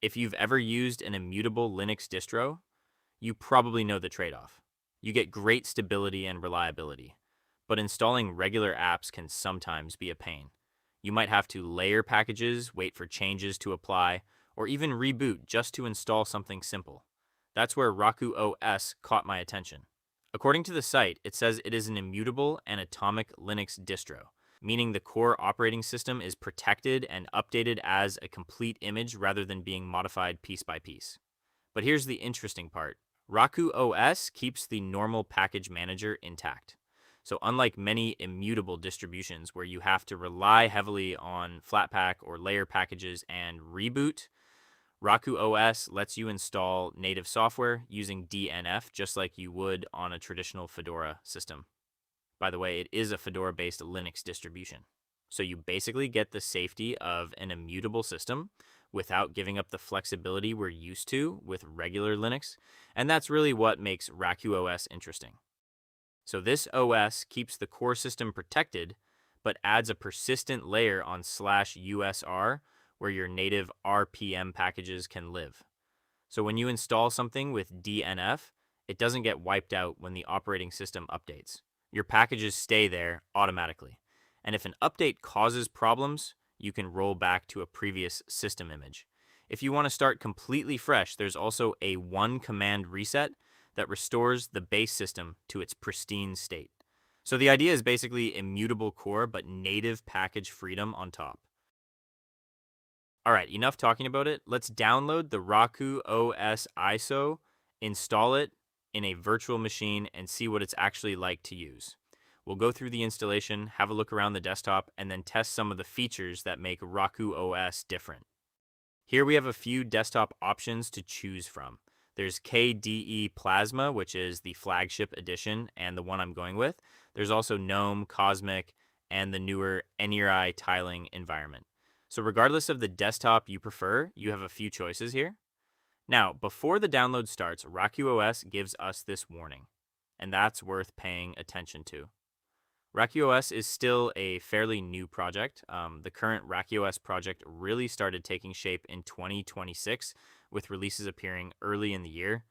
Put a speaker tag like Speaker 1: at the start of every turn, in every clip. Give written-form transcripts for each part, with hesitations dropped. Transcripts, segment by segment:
Speaker 1: If you've ever used an immutable Linux distro, you probably know the trade-off. You get great stability and reliability, but installing regular apps can sometimes be a pain. You might have to layer packages, wait for changes to apply, or even reboot just to install something simple. That's where RakuOS caught my attention. According to the site, it says it is an immutable and atomic Linux distro, meaning the core operating system is protected and updated as a complete image rather than being modified piece by piece. But here's the interesting part. RakuOS keeps the normal package manager intact. So unlike many immutable distributions where you have to rely heavily on Flatpak or layer packages and reboot, RakuOS lets you install native software using DNF just like you would on a traditional Fedora system. By the way, it is a Fedora-based Linux distribution. So you basically get the safety of an immutable system without giving up the flexibility we're used to with regular Linux, and that's really what makes RakuOS interesting. So this OS keeps the core system protected, but adds a persistent layer on /usr where your native RPM packages can live. So when you install something with DNF, it doesn't get wiped out when the operating system updates. Your packages stay there automatically. And if an update causes problems, you can roll back to a previous system image. If you want to start completely fresh, there's also a one command reset that restores the base system to its pristine state. So the idea is basically immutable core, but native package freedom on top. All right, enough talking about it. Let's download the RakuOS ISO, install it in a virtual machine, and see what it's actually like to use. We'll go through the installation, have a look around the desktop, and then test some of the features that make RakuOS different. Here we have a few desktop options to choose from. There's KDE Plasma, which is the flagship edition and the one I'm going with. There's also GNOME, Cosmic, and the newer NERI tiling environment. So regardless of the desktop you prefer, you have a few choices here. Now, before the download starts, RakuOS gives us this warning, and that's worth paying attention to. RakuOS is still a fairly new project. The current RakuOS project really started taking shape in 2026, with releases appearing early in the year.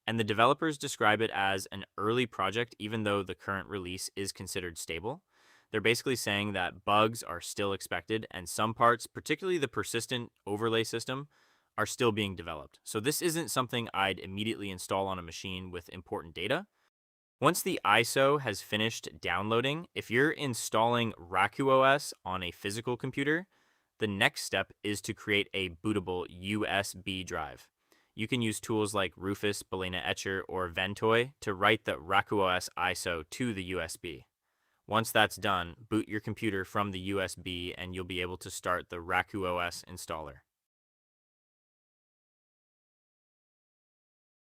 Speaker 1: And the developers describe it as an early project, even though the current release is considered stable. They're basically saying that bugs are still expected, and some parts, particularly the persistent overlay system, are still being developed. So this isn't something I'd immediately install on a machine with important data. Once the ISO has finished downloading, if you're installing RakuOS on a physical computer, the next step is to create a bootable USB drive. You can use tools like Rufus, Balena Etcher, or Ventoy to write the RakuOS ISO to the USB. Once that's done, boot your computer from the USB and you'll be able to start the RakuOS installer.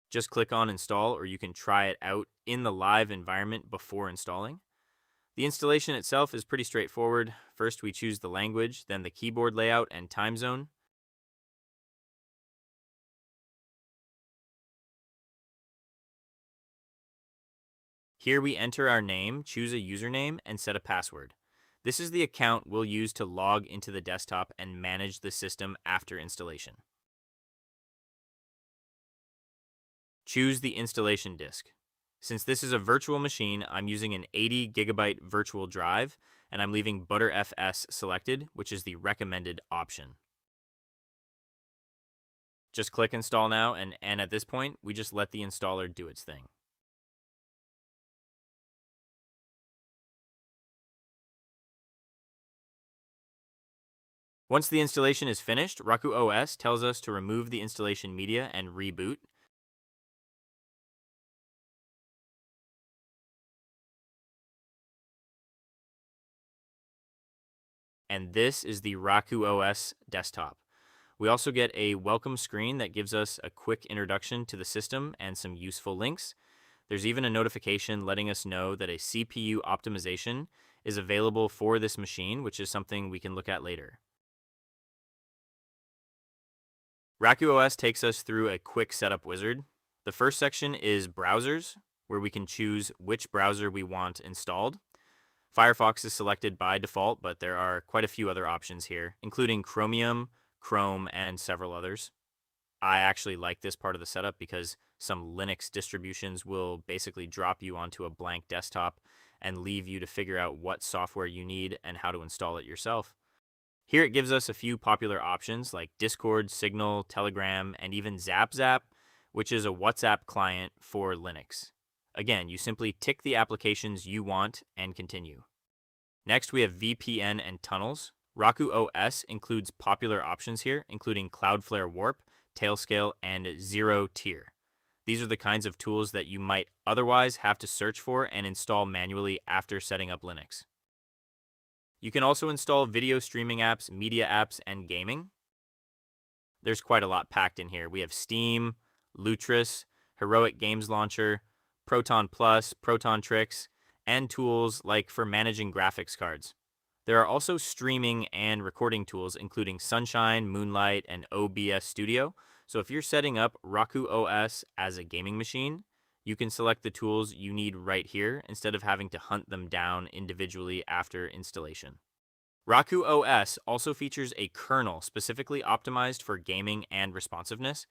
Speaker 1: Just click on install, or you can try it out in the live environment before installing. The installation itself is pretty straightforward. First, we choose the language, then the keyboard layout and time zone. Here we enter our name, choose a username, and set a password. This is the account we'll use to log into the desktop and manage the system after installation. Choose the installation disk. Since this is a virtual machine, I'm using an 80 gigabyte virtual drive, and I'm leaving ButterFS selected, which is the recommended option. Just click install now, and at this point, we just let the installer do its thing. Once the installation is finished, RakuOS tells us to remove the installation media and reboot. And this is the RakuOS desktop. We also get a welcome screen that gives us a quick introduction to the system and some useful links. There's even a notification letting us know that a CPU optimization is available for this machine, which is something we can look at later. RakuOS takes us through a quick setup wizard. The first section is browsers, where we can choose which browser we want installed. Firefox is selected by default, but there are quite a few other options here, including Chromium, Chrome, and several others. I actually like this part of the setup because some Linux distributions will basically drop you onto a blank desktop and leave you to figure out what software you need and how to install it yourself. Here it gives us a few popular options like Discord, Signal, Telegram, and even ZapZap, which is a WhatsApp client for Linux. Again, you simply tick the applications you want and continue. Next, we have VPN and tunnels. RakuOS includes popular options here, including Cloudflare Warp, Tailscale, and Zero Tier. These are the kinds of tools that you might otherwise have to search for and install manually after setting up Linux. You can also install video streaming apps, media apps, and gaming. There's quite a lot packed in here. We have Steam, Lutris, Heroic Games Launcher, Proton Plus, Proton Tricks, and tools like for managing graphics cards. There are also streaming and recording tools including Sunshine, Moonlight, and OBS Studio. So if you're setting up RakuOS as a gaming machine, you can select the tools you need right here instead of having to hunt them down individually after installation. RakuOS also features a kernel specifically optimized for gaming and responsiveness.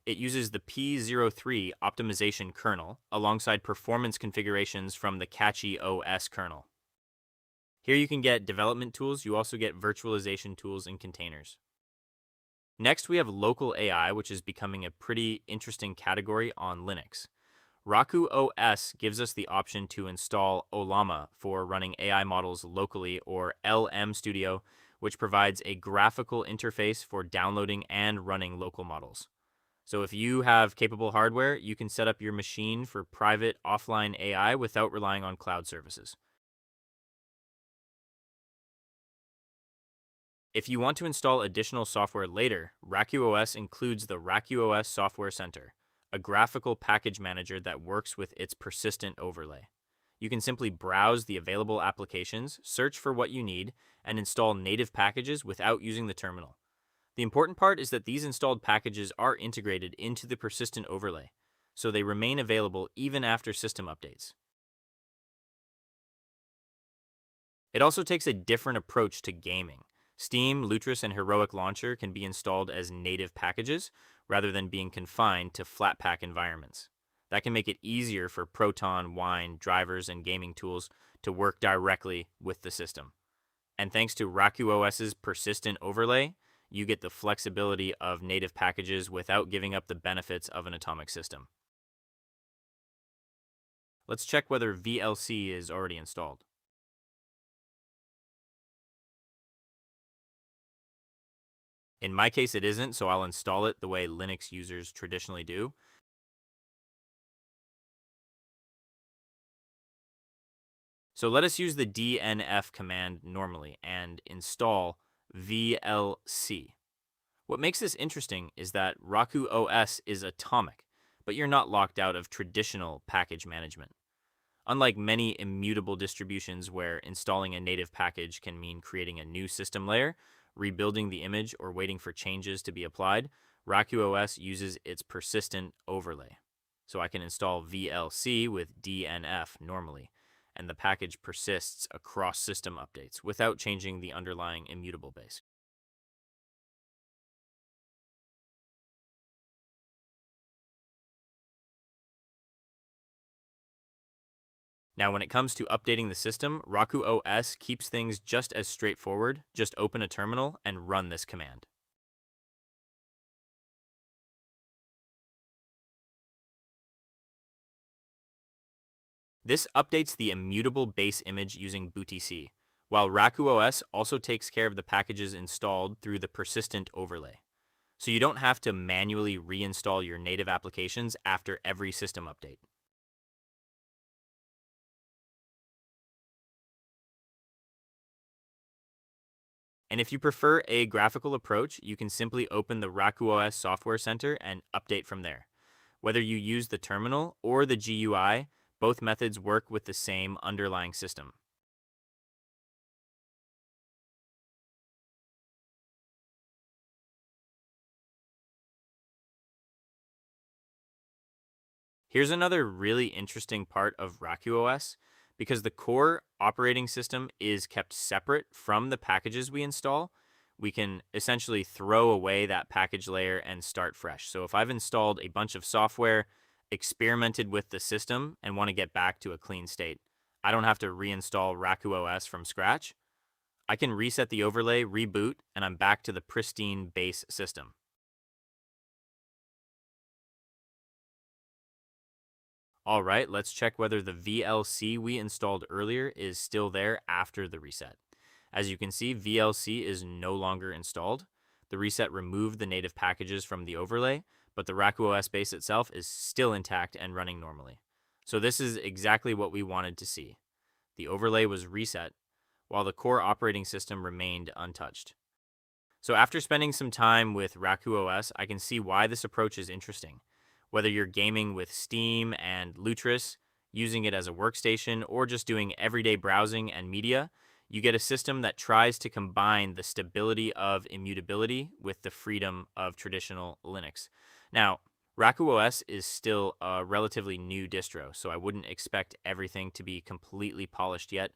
Speaker 1: It uses the P03 optimization kernel alongside performance configurations from the KDE kernel. Here you can get development tools. You also get virtualization tools and containers. Next, we have local AI, which is becoming a pretty interesting category on Linux. RakuOS gives us the option to install Ollama for running AI models locally, or LM Studio, which provides a graphical interface for downloading and running local models. So if you have capable hardware, you can set up your machine for private offline AI without relying on cloud services. If you want to install additional software later, RakuOS includes the RakuOS Software Center, a graphical package manager that works with its persistent overlay. You can simply browse the available applications, search for what you need, and install native packages without using the terminal. The important part is that these installed packages are integrated into the persistent overlay, so they remain available even after system updates. It also takes a different approach to gaming. Steam, Lutris, and Heroic Launcher can be installed as native packages rather than being confined to Flatpak environments. That can make it easier for Proton, Wine, drivers, and gaming tools to work directly with the system. And thanks to RakuOS's persistent overlay, you get the flexibility of native packages without giving up the benefits of an atomic system. Let's check whether VLC is already installed. In my case, it isn't, so I'll install it the way Linux users traditionally do. So let us use the DNF command normally and install VLC. What makes this interesting is that RakuOS is atomic, but you're not locked out of traditional package management. Unlike many immutable distributions where installing a native package can mean creating a new system layer, rebuilding the image, or waiting for changes to be applied, RakuOS uses its persistent overlay. So I can install VLC with DNF normally, and the package persists across system updates without changing the underlying immutable base. Now, when it comes to updating the system, RakuOS keeps things just as straightforward. Just open a terminal and run this command. This updates the immutable base image using bootc, while RakuOS also takes care of the packages installed through the persistent overlay. So you don't have to manually reinstall your native applications after every system update. And if you prefer a graphical approach, you can simply open the RakuOS Software Center and update from there. Whether you use the terminal or the GUI, both methods work with the same underlying system. Here's another really interesting part of RakuOS. Because the core operating system is kept separate from the packages we install, we can essentially throw away that package layer and start fresh. So if I've installed a bunch of software, experimented with the system, and want to get back to a clean state, I don't have to reinstall RakuOS from scratch. I can reset the overlay, reboot, and I'm back to the pristine base system. All right, let's check whether the VLC we installed earlier is still there after the reset. As you can see, VLC is no longer installed. The reset removed the native packages from the overlay, but the RakuOS base itself is still intact and running normally. So this is exactly what we wanted to see. The overlay was reset, while the core operating system remained untouched. So after spending some time with RakuOS, I can see why this approach is interesting. Whether you're gaming with Steam and Lutris, using it as a workstation, or just doing everyday browsing and media, you get a system that tries to combine the stability of immutability with the freedom of traditional Linux. Now, RakuOS is still a relatively new distro, so I wouldn't expect everything to be completely polished yet.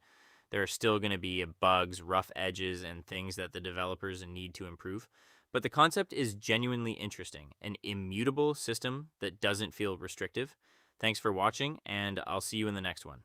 Speaker 1: There are still going to be bugs, rough edges, and things that the developers need to improve. But the concept is genuinely interesting, an immutable system that doesn't feel restrictive. Thanks for watching, and I'll see you in the next one.